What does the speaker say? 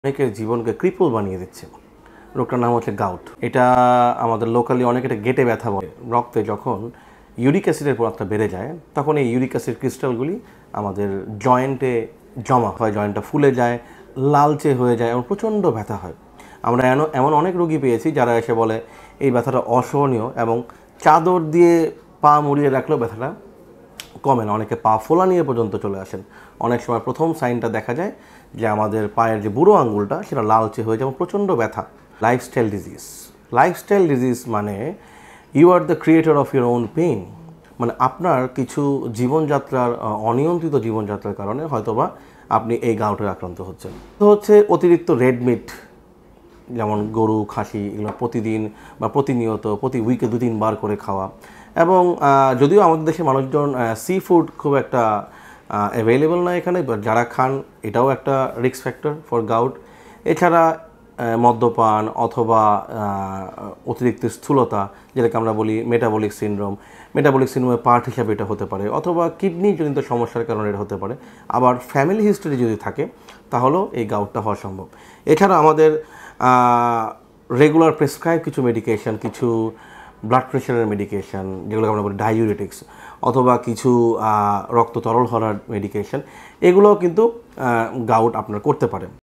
অনেকের জীবনকে ক্রিপল বানিয়ে দিচ্ছে। রোগটার নাম হচ্ছে গাউট। এটা আমাদের লোকালি অনেকে এটা গেটে ব্যথা বলে। রক্তে যখন ইউরিক অ্যাসিডের মাত্রা বেড়ে যায় তখন এই ইউরিক অ্যাসিড ক্রিস্টালগুলি আমাদের জয়েন্টে জমা হয়, জয়েন্টটা ফুলে যায়, লালচে হয়ে যায় এবং প্রচণ্ড ব্যথা হয়। আমরা এমন অনেক রোগী পেয়েছি যারা এসে বলে এই ব্যথাটা অসহনীয় এবং চাদর দিয়ে পা মুড়িয়ে রাখলেও ব্যথাটা কমে না। অনেকে পা ফোলা নিয়ে পর্যন্ত চলে আসেন। অনেক সময় প্রথম সাইনটা দেখা যায় যে আমাদের পায়ের যে বুড়ো আঙ্গুলটা সেটা লালচে হয়ে যায়, প্রচণ্ড ব্যথা। লাইফস্টাইল ডিজিজ মানে you are the creator of your own pain. মানে আপনার কিছু জীবনযাত্রার অনিয়ন্ত্রিত জীবনযাত্রার কারণে হয়তোবা আপনি এই গাউটের আক্রান্ত হচ্ছেন। তো হচ্ছে অতিরিক্ত রেড মিট, যেমন গরু, খাসি, এগুলো প্রতিদিন বা প্রতিনিয়ত প্রতি উইকে 2-3 বার করে খাওয়া। এবং যদিও আমাদের দেশের মানুষজন সি ফুড খুব একটা অ্যাভেলেবল না এখানে, যারা খান এটাও একটা রিস্ক ফ্যাক্টর ফর গাউট। এছাড়া মদ্যপান অথবা অতিরিক্ত স্থূলতা, যেটাকে আমরা বলি মেটাবলিক সিনড্রোমের পার্ট হিসাবে এটা হতে পারে, অথবা কিডনিজনিত সমস্যার কারণে এটা হতে পারে। আবার ফ্যামিলি হিস্ট্রি যদি থাকে তাহলেও এই গাউটটা হওয়া সম্ভব। এছাড়া আমাদের রেগুলার প্রেসক্রাইব কিছু মেডিকেশন, কিছু ব্লাড প্রেশারের মেডিকেশন যেগুলোকে আমরা বলি ডাইউরেটিক্স, অথবা কিছু রক্ত তরল হওয়ার মেডিকেশন, এগুলোও কিন্তু গাউট আপনার করতে পারে।